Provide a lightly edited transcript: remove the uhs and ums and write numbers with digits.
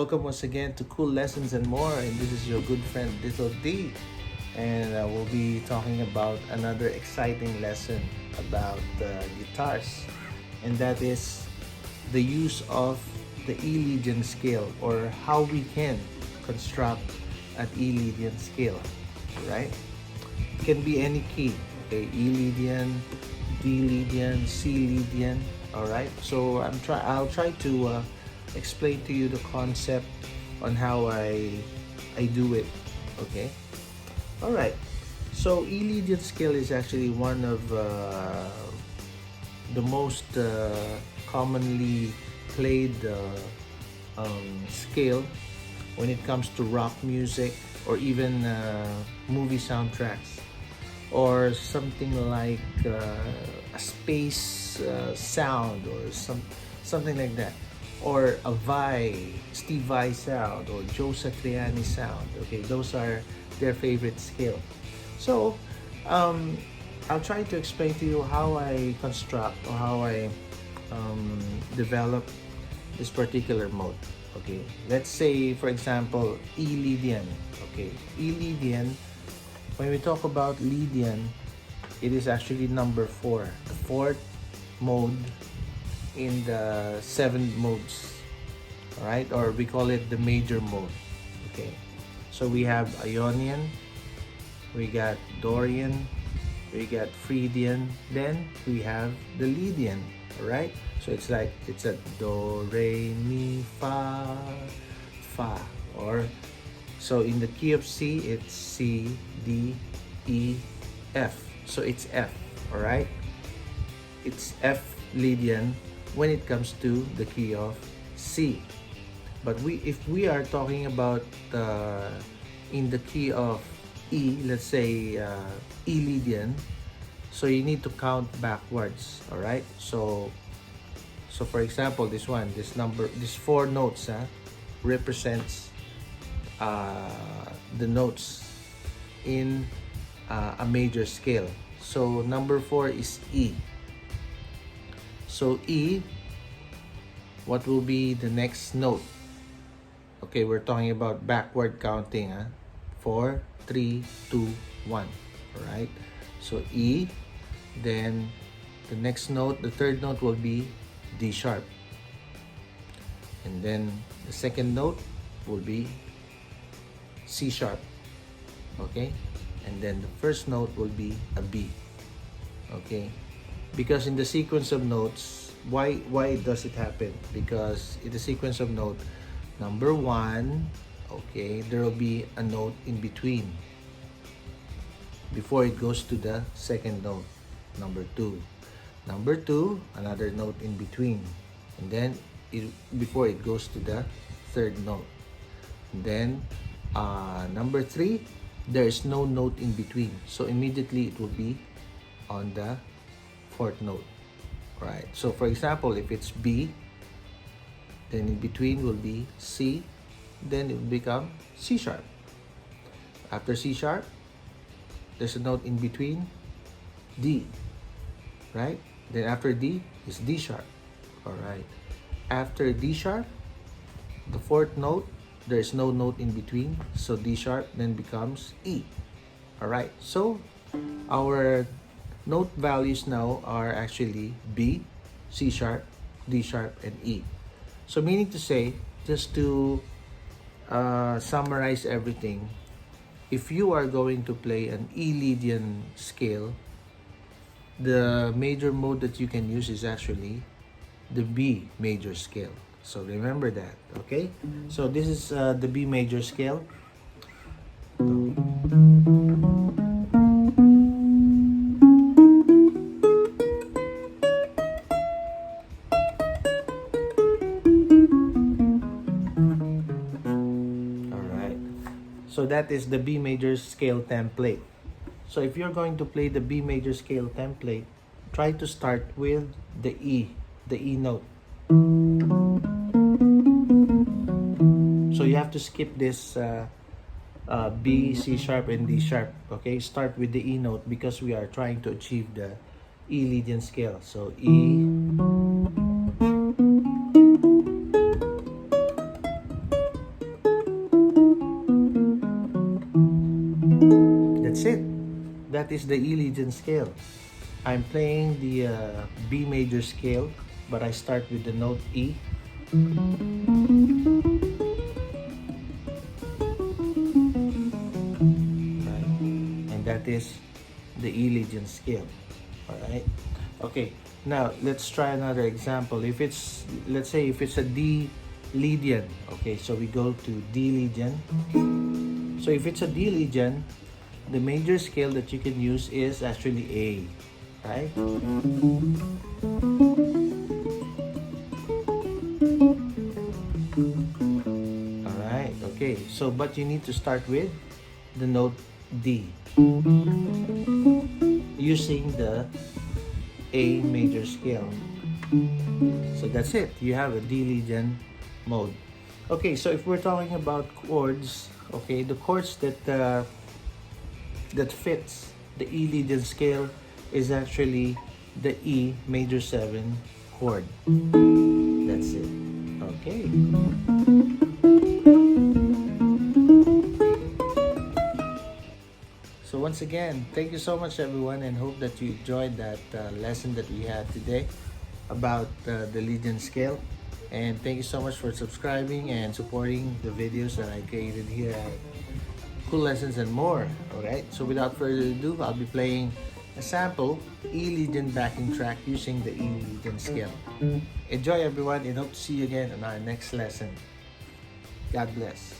welcome once again to Cool Lessons and More. And this is your good friend Little D. And we'll be talking about another exciting lesson about guitars. And that is the use of the E-Lydian scale, or how we can construct an E-Lydian scale, right? It can be any key, okay? E-Lydian, D-Lydian, C-Lydian, all right? So I'll try to explain to you the concept on how I do it, okay? All right. So E-Lydian scale is actually one of the most commonly played scale when it comes to rock music, or even movie soundtracks, or something like a space sound, or something like that, or a Steve Vai sound, or Joe Satriani sound. Okay, those are their favorite scale. So I'll try to explain to you how I construct, or how I develop this particular mode. Okay, let's say for example E-Lydian. Okay, E-Lydian, when we talk about Lydian, it is actually number 4, the fourth mode in the 7 modes. All right, or we call it the major mode. Okay, so we have Ionian, we got Dorian, we got Phrygian, then we have the Lydian. All right, so it's like it's a do, re, mi, fa, fa, or so in the key of C it's C, D, E, F. So it's F. All right, it's F Lydian when it comes to the key of C. But if we are talking about in the key of E, let's say E Lydian, so you need to count backwards. All right, so for example, this 4 notes represents the notes in a major scale. So number 4 is E. So E, what will be the next note? Okay, we're talking about backward counting. 4, 3, 2, 1. All right, so E, then the next note, the third note will be D sharp, and then the second note will be C sharp. Okay, and then the first note will be a B. Okay, because in the sequence of notes, why does it happen? Because in the sequence of note number 1, okay, there will be a note in between before it goes to the second note, number 2. Number 2, another note in between, and then before it goes to the third note. And then number 3, there is no note in between, so immediately it will be on the fourth note. Right, so for example, if it's B, then in between will be C, then it will become C sharp. After C sharp, there's a note in between, D, right? Then after D is D sharp. All right, after D sharp, the fourth note, there's no note in between, so D sharp then becomes E. All right, so our note values now are actually B, C sharp, D sharp, and E. So meaning to say, just to summarize everything, if you are going to play an E-Lydian scale, the major mode that you can use is actually the B major scale. So remember that, okay? So this is the B major scale. So that is the B major scale template. So if you're going to play the B major scale template, try to start with the E note. So you have to skip this B, C sharp, and D sharp. Okay, start with the E note because we are trying to achieve the E Lydian scale. So E, that's it. That is the E Lydian scale. I'm playing the B major scale, but I start with the note E. Right? And that is the E Lydian scale. Alright? Okay, now let's try another example. If it's, let's say if it's a D Lydian, okay, so we go to D Lydian. So if it's a D Lydian, the major scale that you can use is actually A, right? Alright, okay, so but you need to start with the note D using the A major scale. So that's it, you have a D Lydian mode. Okay, so if we're talking about chords, okay, the chords that that fits the E Lydian scale is actually the E major 7 chord. That's it. Okay. So once again, thank you so much everyone, and hope that you enjoyed that lesson that we had today about the Lydian scale. And thank you so much for subscribing and supporting the videos that I created here at Cool Lessons and More. Alright, so without further ado, I'll be playing a sample E Lydian backing track using the E Lydian scale. Enjoy everyone, and hope to see you again on our next lesson. God bless.